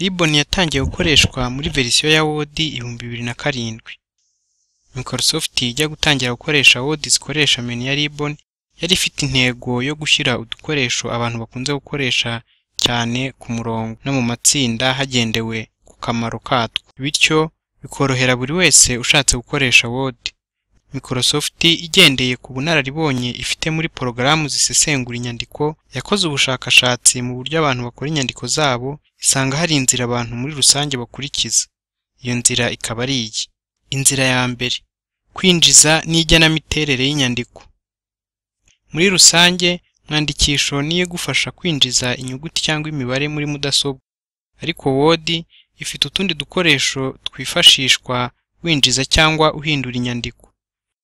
Ribbon yatangiye gukoreshwa muri verisiyo ya Word 2007. Microsoft ijya gutangira gukoresha Word zikoresha menu ya Ribbon yari ifite intego yo gushyira udukoresho abantu bakunze gukoresha cyane ku murongo no mu matsinda hagendewe ku kamaro katwo, bityo bikorohera buri wese ushatse gukoresha Word. Microsoft igendeye ku bunararibonye ifite muri porogaramu zisesengura inyandiko yakoze ubushakashatsi mu buryo abantu bakora inyandiko zabo, isanga hari inzira abantu muri rusange bakurikiza. Iyo nzira ikaba ari iyi: inzira ya mbere, kwinjiza n'igenamiterere y'inyandiko. Muri rusange, mwandikisho niyo gufasha kwinjiza inyuguti cyangwa imibare muri mudasobwa, ariko Word ifite utundi dukoresho twifashishwa winjiza cyangwa uhindura inyandiko,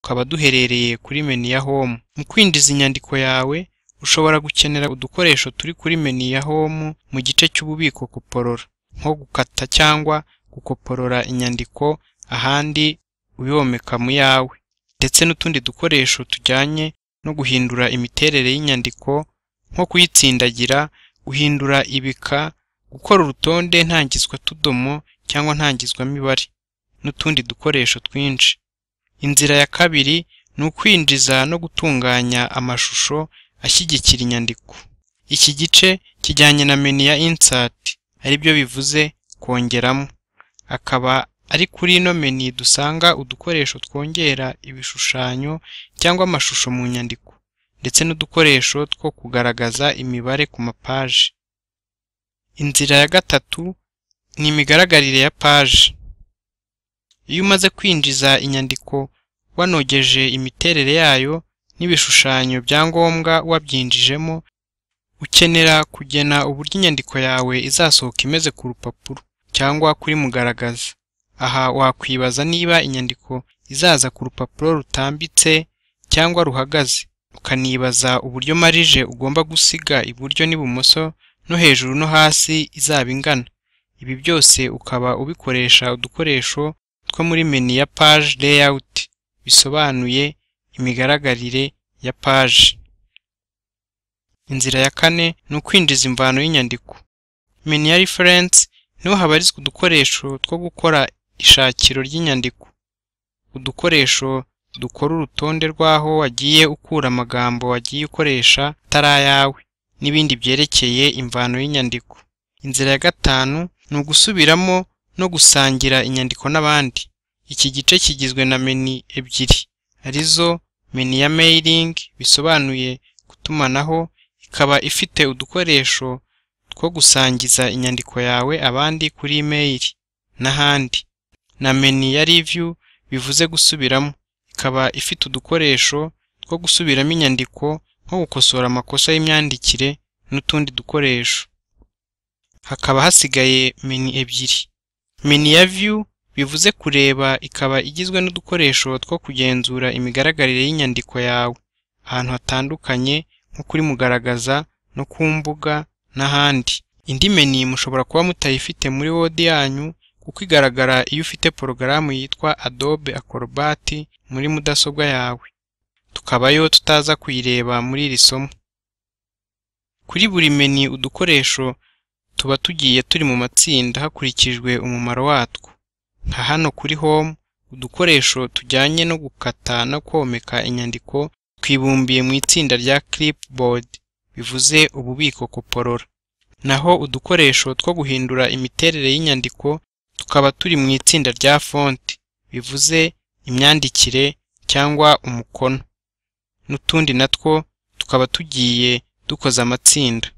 ukaba duherereye kuri menu ya Home. Mu kwinjiza inyandiko yawe ushobora gukenera udukoresho turi kuri menu ya Home mu gice cy'ububiko koporora, nko gukata cyangwa gukoporora inyandiko ahandi uyomeka mu yawe, ndetse n'utundi dukoresho tujyanye no guhindura imiterere y'inyandiko, nko kuyitsindagira, guhindura ibika, gukora urutonde ntangizwa tudomo cyangwa ntangizwa mibare, n'utundi dukoresho twinshi. Inzira ya kabiri ni ukwinjiza no gutunganya amashusho ashyigikira inyandiko. Iki gice kijyanye na menu ya Insert, ari byo bivuze kongeramo. Akaba ari kuri ino menu dusanga udukoresho twongera ibishushanyo cyangwa amashusho mu nyandiko, ndetse n'udukoresho two kugaragaza imibare ku mapaji. Inzira ya gatatu ni imigaragarire ya paji. Iyo umaze kwinjiza inyandiko wanogeje imiterere yayo n'ibishushanyo bya ngombwa wabyinjijemo, ukenera kugena uburyo inyandiko yawe izasohoka imeze ku rupapuro cyangwa kuri mugaragaza. Aha wakwibaza niba inyandiko izaza ku rupapuro rutambitse cyangwa ruhagaze, ukanibaza uburyo marije ugomba gusiga iburyo n'ibumoso no hejuru no hasi izaba ingana. Ibi byose ukaba ubikoresha udukoresho two muri menu ya Page Layout, bisobanuye imigaragarire ya page. Inzira ya kane ni ukwinjiza imvano y'inyandiko. Menu ya Reference niho habarizwa udukoresho two gukora ishakiro ry'inyandiko, udukoresho dukora urutonde rw'aho wagiye ukura amagambo wagiye ukoresha tarayawe, n'ibindi byerekeye imvano y'inyandiko. Inzira ya gatanu ni ugusubiramo no gusangira inyandiko n'abandi. Iki gice kigizwe na menu ebyiri, arizo menu ya Mailing, bisobanuye gutumanaho, ikaba ifite udukoresho two gusangiza inyandiko yawe abandi kuri email n'ahandi, na menu ya Review, bivuze gusubiramo, ikaba ifite udukoresho two gusubiramo inyandiko nko gukosora amakosa y'imyandikire n'utundi dukoresho. Hakaba hasigaye menu ebyiri. Menu ya View bivuze kureba, ikaba igizwe n'udukoresho two kugenzura imigaragarire y'inyandiko yawe ahantu hatandukanye, nko kuri mugaragaza no ku mbuga n'ahandi. Indi menu mushobora kuba mutayifite muri Word yanyu kuko igaragara iyo ufite porogaramu yitwa Adobe Acrobat muri mudasobwa yawe, tukabayo tutaza kuyireba muri iri somo. Kuri buri menu udukoresho tuba tugiye turi mu matsinda hakurikijwe umumaro watwo. Nka hano kuri Home, udukoresho tujyanye no gukata no komeka inyandiko twibumbiye mu itsinda rya Clipboard, bivuze ububiko koporora. Naho udukoresho two guhindura imiterere y'inyandiko tukaba turi mu itsinda rya Font, bivuze imyandikire cyangwa umukono. N'utundi natwo tukaba tugiye dukoza amatsinda.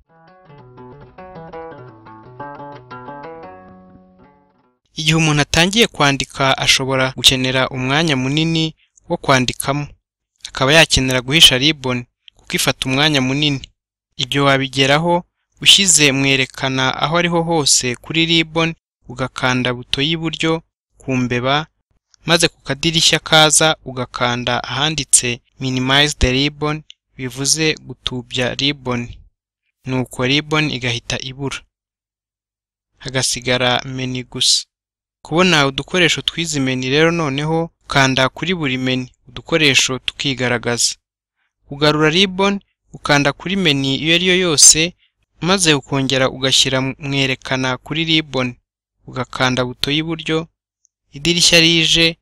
Igihe umuntu atangiye kwandika ashobora gukenera umwanya munini wo kwandikamo, akaba yakenera guhisha Ribbon kuko ifata umwanya munini. Ibyo wabigeraho ushyize mwerekana aho ariho hose kuri Ribbon, ugakanda buto y'iburyo ku mbeba, maze ku kadirishya kaza ugakanda ahanditse Minimize the Ribbon, bivuze gutubya Ribbon, nuko Ribbon igahita ibura, hagasigara menu gusa. Kubona udukoresho twizi menu rero noneho ukanda kuri buri menu udukoresho tukigaragaza. Kugarura Ribbon ukanda kuri menu iyo ariyo yose, maze ukongera ugashyira mwerekana kuri ribbon, ugakanda buto y'iburyo, idirishya rije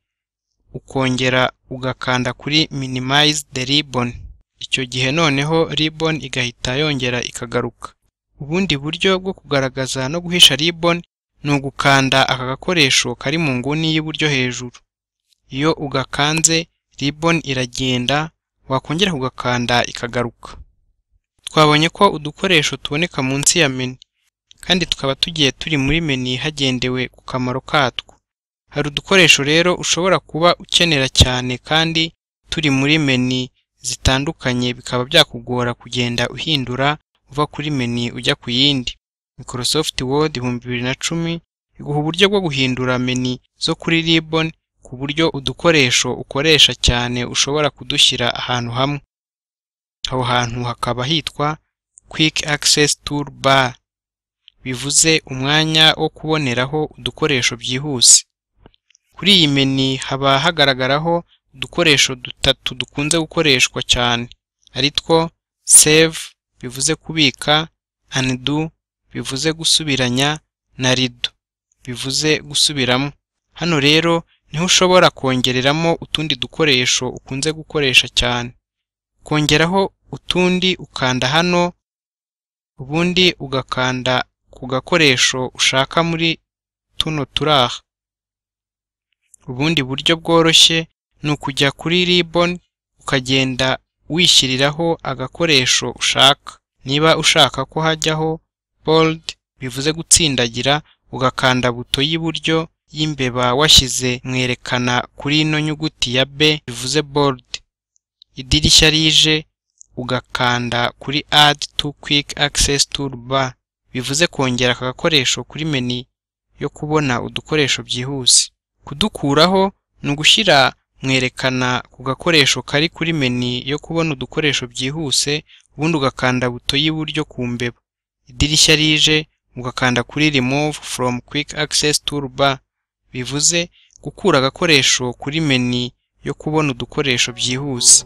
ukongera ugakanda kuri minimize the ribbon. Icyo gihe noneho ribbon igahita yongera ikagaruka. Ubundi buryo bwo kugaragaza no guhisha ribbon ni ugukanda aka gakoresho kari mu nguni y'iburyo hejuru. Iyo ugakanze ribbon iragenda, wakongera kugakanda ikagaruka. Twabonye ko udukoresho tuboneka munsi ya menu, kandi tukaba tugiye turi muri menu hagendewe ku kamaro katwo. Hari udukoresho rero ushobora kuba ukenera cyane kandi turi muri menu zitandukanye, bikaba byakugora kugenda uhindura uva kuri menu ujya ku yindi. Microsoft Word 2010 iguha uburyo bwo guhindura menu zo kuri ribbon ku buryo udukoresho ukoresha cyane ushobora kudushyira ahantu hamwe. Aho hantu hakaba hitwa Quick Access Toolbar, bivuze umwanya wo kuboneraho udukoresho byihuse. Kuri iyi menu haba hagaragaraho udukoresho dutatu dukunze gukoreshwa cyane, aritwo Save bivuze kubika, Undo bivuze gusubiranya, na Redo bivuze gusubiramo. Hano rero niho ushobora kongereramo utundi dukoresho ukunze gukoresha cyane. Kongeraho utundi ukanda hano, ubundi ugakanda ku gakoresho ushaka muri tuno turaha. Ubundi buryo bworoshye ni ukujya kuri ribbon ukagenda wishyiriraho agakoresho ushaka. Niba ushaka ko hajyaho bold bivuze gutsindagira, ugakanda buto y'iburyo y'imbeba washyize mwerekana kuri ino nyuguti ya B bivuze bold. Idirishya rije ugakanda kuri Add to Quick Access Toolbar, bivuze kongera aka gakoresho kuri menu yo kubona udukoresho byihuse. Kudukuraho ni ugushyira mwerekana ku gakoresho kari kuri menu yo kubona udukoresho byihuse, ubundi ugakanda buto y'iburyo ku mbeba. Idirishya rije ugakanda kuri Remove from Quick Access Toolbar, bivuze gukura agakoresho kuri menu yo kubona udukoresho byihuse.